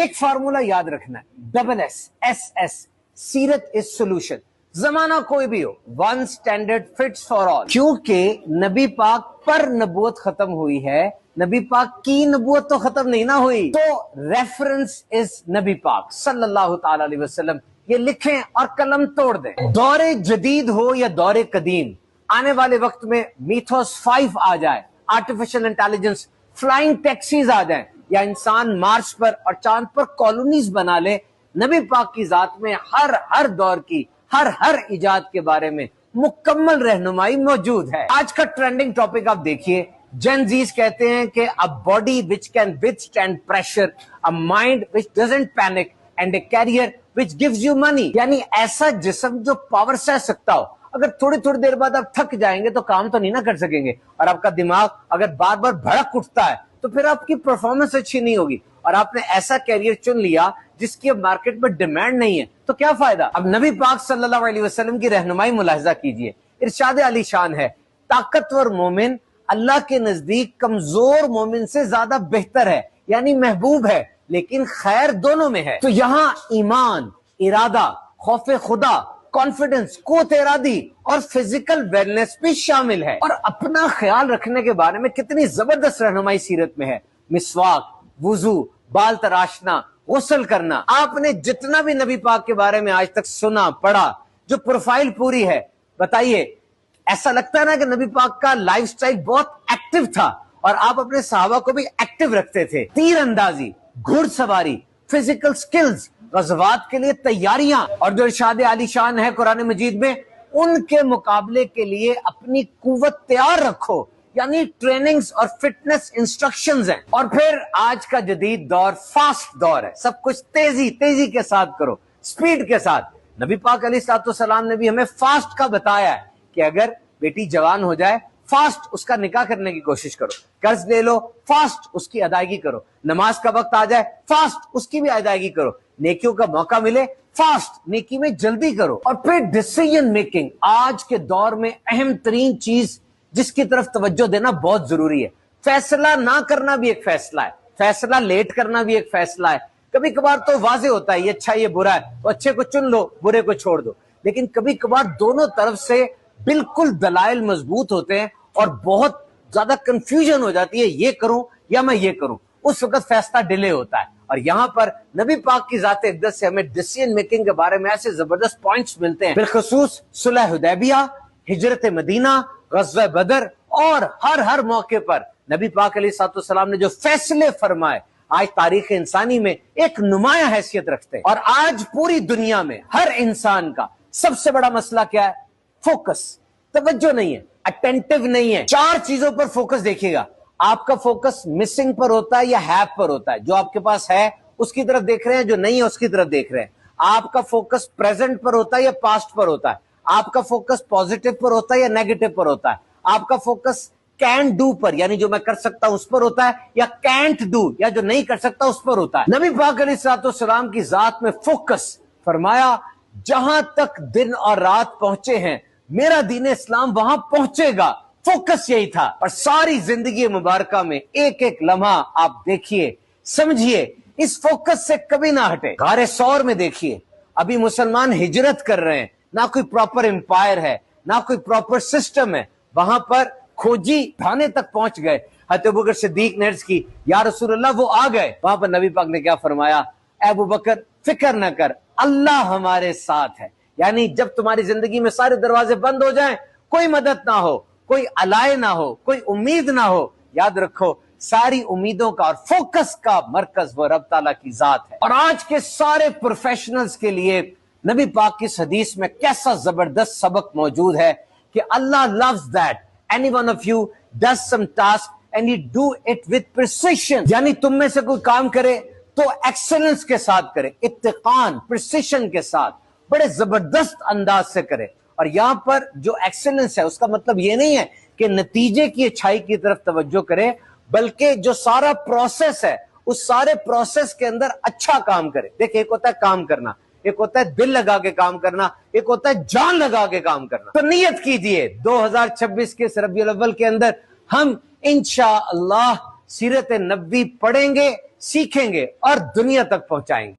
ایک فارمولا یاد رکھنا ہے، ڈبل ایس ایس ایس، سیرت از سولوشن. زمانہ کوئی بھی ہو، one standard fits for all. کیونکہ نبی پاک پر نبوت ختم ہوئی ہے، نبی پاک کی نبوت تو ختم نہیں نہ ہوئی، تو ریفرنس از نبی پاک صلی اللہ تعالی علیہ وسلم. یہ لکھیں اور قلم توڑ دیں. دور جدید ہو یا دور قدیم، آنے والے وقت میں میتھوس 5 آ جائے، آرٹیفیشل انٹیلیجنس، فلائنگ ٹیکسیز آ جائیں، یا انسان مارس پر اور چاند پر کالونیز بنا لے، نبی پاک کی ذات میں ہر دور کی ہر ایجاد کے بارے میں مکمل رہنمائی موجود ہے. آج کا ٹرینڈنگ ٹاپک آپ دیکھیے، جن زیز کہتے ہیں کہ a body which can withstand pressure, a mind which doesn't panic and a career which gives you money. یعنی ایسا جسم جو پاور سہ سکتا ہو، اگر تھوڑی دیر بعد آپ تھک جائیں گے تو کام تو نہیں نہ کر سکیں گے، اور آپ کا دماغ اگر بار بھڑک اٹھتا ہے تو پھر آپ کی پرفارمنس اچھی نہیں ہوگی. اور آپ نے ایسا کیریئر چن لیا جس کی اب مارکیٹ میں ڈیمانڈ نہیں ہے تو کیا فائدہ. اب نبی پاک صلی اللہ علیہ وسلم کی رہنمائی ملاحظہ کیجئے، ارشاد علی شان ہے، طاقتور مومن اللہ کے نزدیک کمزور مومن سے زیادہ بہتر ہے، یعنی محبوب ہے، لیکن خیر دونوں میں ہے. تو یہاں ایمان، ارادہ، خوف خدا، کانفیڈنس، قوت ارادی اور فزیکل ویلنس بھی شامل ہے. اور اپنا خیال رکھنے کے بارے میں کتنی زبردست رہنمائی سیرت میں ہے. مسواک، وضو، بال تراشنا، غسل کرنا. آپ نے جتنا بھی نبی پاک کے بارے میں آج تک سنا پڑھا، جو پروفائل پوری ہے، بتائیے ایسا لگتا ہے نا کہ نبی پاک کا لائف سٹائل بہت ایکٹیو تھا، اور آپ اپنے صحابہ کو بھی ایکٹیو رکھتے تھے. تیر اندازی، گھڑ سواری، فزیکل سکلز، غزوات کے لیے تیاریاں، اور جو ارشاد علی شان ہے قرآن مجید میں، ان کے مقابلے کے لیے اپنی قوت تیار رکھو، یعنی ٹریننگز اور فٹنس انسٹرکشنز ہیں. اور پھر آج کا جدید دور فاسٹ دور ہے، سب کچھ تیزی کے ساتھ کرو، سپیڈ کے ساتھ. نبی پاک علیہ السلام نے بھی ہمیں فاسٹ کا بتایا ہے کہ اگر بیٹی جوان ہو جائے، فاسٹ اس کا نکاح کرنے کی کوشش کرو، قرض لے لو، فاسٹ اس کی ادائیگی کرو، نماز کا وقت آ جائے، فاسٹ اس کی بھی ادائیگی کرو، نیکیوں کا موقع ملے، فاسٹ نیکی میں جلدی کرو. اور پھر ڈیسیژن میکنگ، آج کے دور میں اہم ترین چیز جس کی طرف توجہ دینا بہت ضروری ہے. فیصلہ نہ کرنا بھی ایک فیصلہ ہے، فیصلہ لیٹ کرنا بھی ایک فیصلہ ہے. کبھی کبھار تو واضح ہوتا ہے یہ اچھا یہ برا ہے، تو اچھے کو چن لو، برے کو چھوڑ دو. لیکن کبھی کبھار دونوں طرف سے بالکل دلائل مضبوط ہوتے ہیں اور بہت زیادہ کنفیوژن ہو جاتی ہے، یہ کروں یا میں یہ کروں، اس وقت فیصلہ ڈیلے ہوتا ہے. اور یہاں پر نبی پاک کی ذات اقدس سے ہمیں ڈیسیژن میکنگ کے بارے میں ایسے زبردست پوائنٹس ملتے ہیں، بالخصوص صلح حدیبیہ، ہجرت مدینہ، غزوہ بدر، اور ہر موقع پر نبی پاک علیہ السلام نے جو فیصلے فرمائے آج تاریخ انسانی میں ایک نمایاں حیثیت رکھتے ہیں. اور آج پوری دنیا میں ہر انسان کا سب سے بڑا مسئلہ کیا ہے؟ فوکس، توجہ نہیں ہے، اٹینٹیو نہیں ہے. 4 چیزوں پر فوکس دیکھیے گا. آپ کا فوکس مسنگ پر ہوتا ہے یا ہیپ پر ہوتا ہے؟ جو آپ کے پاس ہے اس کی طرف دیکھ رہے ہیں، جو نہیں ہے اس کی طرف دیکھ رہے ہیں. آپ کا فوکس پریزنٹ پر ہوتا ہے یا پاسٹ پر ہوتا ہے؟ آپ کا فوکس پازیٹیو پر ہوتا ہے یا نیگیٹو پر ہوتا ہے؟ آپ کا فوکس کین ڈو پر، یعنی جو میں کر سکتا ہوں اس پر ہوتا ہے، یا کینٹ ڈو، یا جو نہیں کر سکتا اس پر ہوتا ہے؟ نبی پاک علیہ السلام کی ذات میں فوکس فرمایا، جہاں تک دن اور رات پہنچے ہیں میرا دین اسلام وہاں پہنچے گا. فوکس یہی تھا. اور ساری زندگی مبارکہ میں ایک لمحہ آپ دیکھیے، سمجھیے، اس فوکس سے کبھی نہ ہٹے. غار ثور میں دیکھیے، ابھی مسلمان ہجرت کر رہے ہیں، نہ کوئی پراپر امپائر ہے، نہ کوئی پراپر سسٹم ہے. وہاں پر کھوجی تھانے تک پہنچ گئے. حضرت ابوبکر صدیق نے عرض کی، یا رسول اللہ وہ آ گئے. وہاں پر نبی پاک نے کیا فرمایا؟ اے ابوبکر فکر نہ کر، اللہ ہمارے ساتھ ہے. یعنی جب تمہاری زندگی میں سارے دروازے بند ہو جائیں، کوئی مدد نہ ہو، کوئی علائے نہ ہو، کوئی امید نہ ہو، یاد رکھو ساری امیدوں کا اور فوکس کا مرکز وہ رب تعالیٰ کی ذات ہے. اور آج کے سارے پروفیشنلز کے لیے نبی پاک کی اس حدیث میں کیسا زبردست سبق موجود ہے کہ اللہ loves that any one of you does some task and you do it with precision. یعنی تم میں سے کوئی کام کرے تو ایکسلنس کے ساتھ کرے، اتقان، پریسیشن کے ساتھ، بڑے زبردست انداز سے کرے. اور یہاں پر جو ایکسلنس ہے اس کا مطلب یہ نہیں ہے کہ نتیجے کی اچھائی کی طرف توجہ کرے، بلکہ جو سارا پروسیس ہے اس سارے پروسیس کے اندر اچھا کام کرے. دیکھیں، ایک ہوتا ہے کام کرنا، ایک ہوتا ہے دل لگا کے کام کرنا، ایک ہوتا ہے جان لگا کے کام کرنا. تو نیت کیجئے 2026 کے ربیع الاول کے اندر ہم انشاءاللہ سیرت نبوی پڑھیں گے، سیکھیں گے اور دنیا تک پہنچائیں گے.